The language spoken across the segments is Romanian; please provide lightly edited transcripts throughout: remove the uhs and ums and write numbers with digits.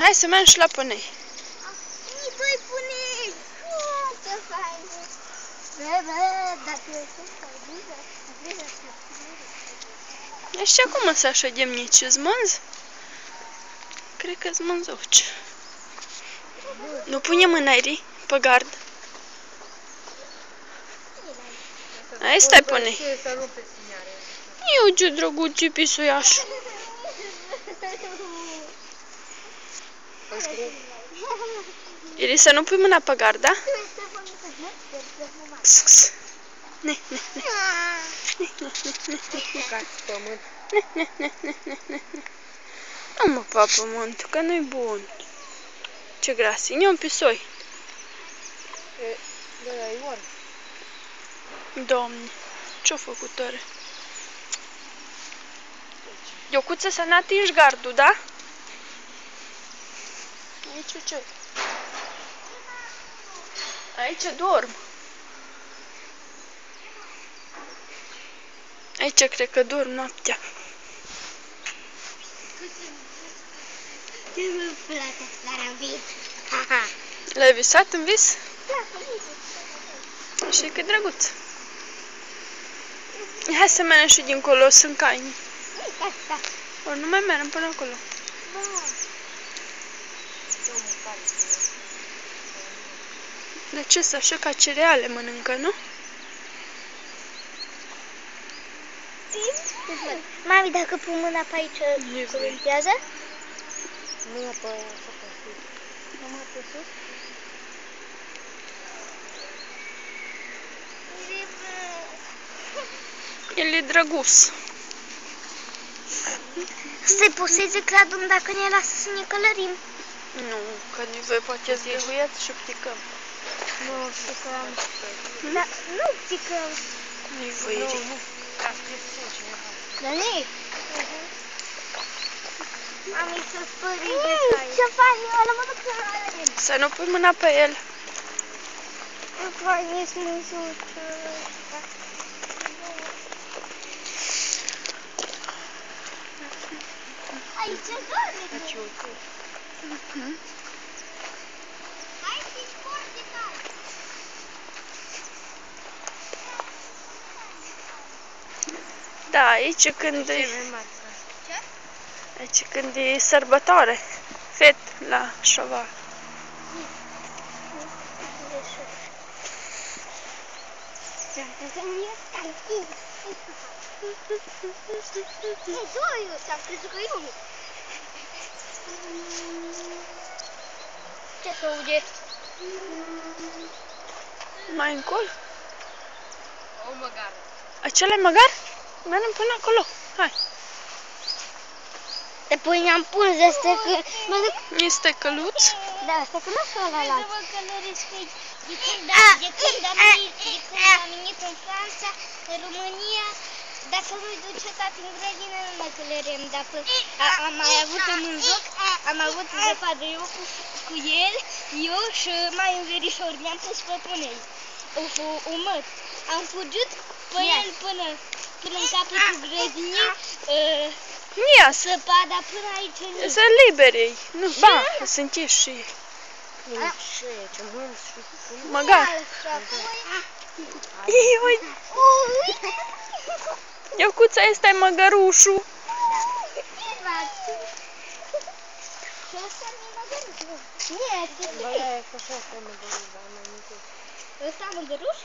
Hai să mergem și la ponei. Ni doi ponei! Ce fain! Dacă sunt faină, Ești acum să așa nici zmânz? Cred că zmânzoci. Nu pune mâna aici, pe gard. Hai, stai, ponei. Eu ce drăguț, pisoiașul. Ili să nu pui mâna pe gard, da? Ne. Nu mă pa pământul, că nu-i bun. Ce grasin, e un pisoi. Doamne, ce-o făcut oare? Iocuță, să n-atingi gardul, da? Aici ce? Aici dorm. Aici cred că dorm noaptea. Nu-mi place, dar am vis. L-ai visat în vis? Da, am vis. Și că drăguț. Hai să mergem și dincolo, sunt câini. Ori nu mai mergem până acolo. De ce să așa ca cereale mănâncă, nu? Mami, dacă pun mâna pe aici, curentează? Mâna pe aia, mâna pe sus. El e drăguț. Să-i poseze cladul dacă ne lasă să ne călărim. Nu, că noi voi poate zgâhuiați și pticăm. Nu, pticăm. Da, nu pticăm. Nu-i voie. Dar nu. Mami, să spări de cai. Ce fain, ăla mă duc să călărim. Să nu pui mâna pe el. Ce fain, e smânzuță. Aici doarme. Hai să-i spori de cai. Da, aici când e... Ce? Aici când e sărbătoare. Fet la șoval. Doi, ți-am crezut că e unul. Ce se aude? Mai încolo? O măgară. Acela-i măgar? Mergem până acolo. Hai. Te pui ne-am pus de astea că... Mă duc... Este căluț. Da, asta că nu știu ăla Să vă călăresc aici. De când am venit în Franța, în România, dacă nu-i duce tati în grădină, nu ne călărem. Dacă am mai avut un joc, am avut zăpadă eu cu el, eu și mai un verișor. Ne-am pus pe punei. Un măr. Am fugit pe el până în capătul grădinii. Ia Zăpada până aici. să liberei. Nu, ba, sunt ieși și ei. Ce mâns și... Măgar. Ii, uite. Iocuța, ăsta-i măgărușul. Și ăsta mi-e măgăruș. Bă, aia e așa asta măgăruș, dar mai mică. Ăsta măgăruș?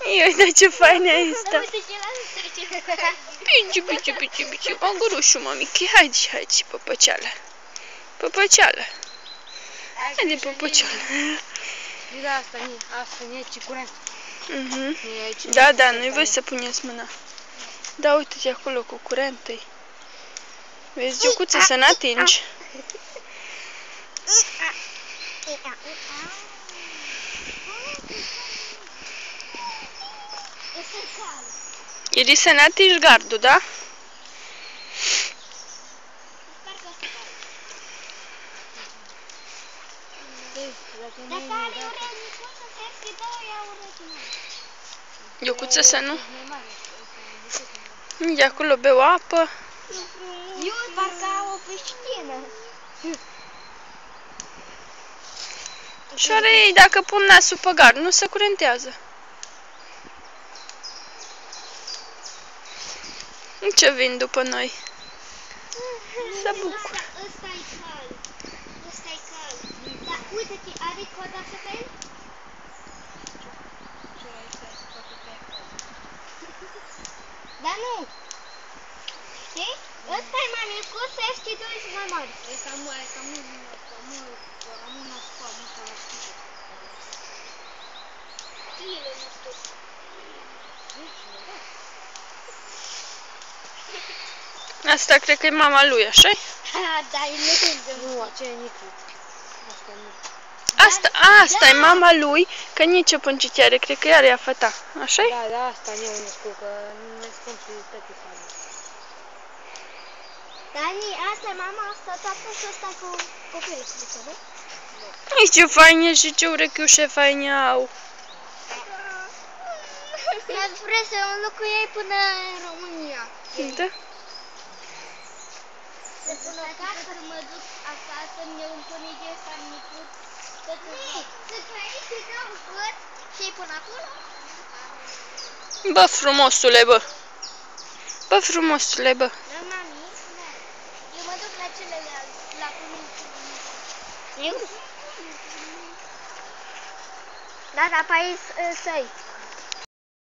Ii, uite ce fain e ăsta. Uite ce la Pici, măgărușul, mămichi. Haide, păpăceală. Păpăceală. Haide, păpăceală. Da, asta nu e ce curent. Da, nu-i voi să puneți mâna. Da, uite-te acolo cu curentul. Vezi, Iocuță, să n-atingi. Ili să n-atingi gardul, da? Dacă are urăciune, să se scrie, ia urăciune. Iocuță, să nu... De acolo beu apă. Eu parcă au o piscină. Și are ei, dacă pun nasul pe gard, nu se curentează. Ce vin după noi? Se bucură. Ăsta e cal. Ăsta e cal. Dar uite-te, are coada așa pe el? Dar nu. Știi? Ăsta e mai micuț, ăștia doi sunt mai mari. E cam una scoamă, Chile, nu știu. Asta cred că e mama lui, așa-i? Da, e legândă. Nu, aceea e Nicu. Asta nu. Asta e mama lui, că nici o pâncit are, cred că are ea făta, așa-i? Da, asta nu e născut, că nu ne spun și tătii sale. Dani, asta e mama, asta tatăl și ăsta cu copilul, nu? Nici ce faine și ce urechiușe faine au. Dar vreau să înlocuiei până în România. Da? Să până acasă, să mă duc acasă, îmi iau un conige, să am micut. Să trăiești și dau cât și până acolo? Bă, frumosule, bă. Bă, frumosule, bă. Da, mami, eu mă duc la celălalt, la pământul. Da, pe aici săi.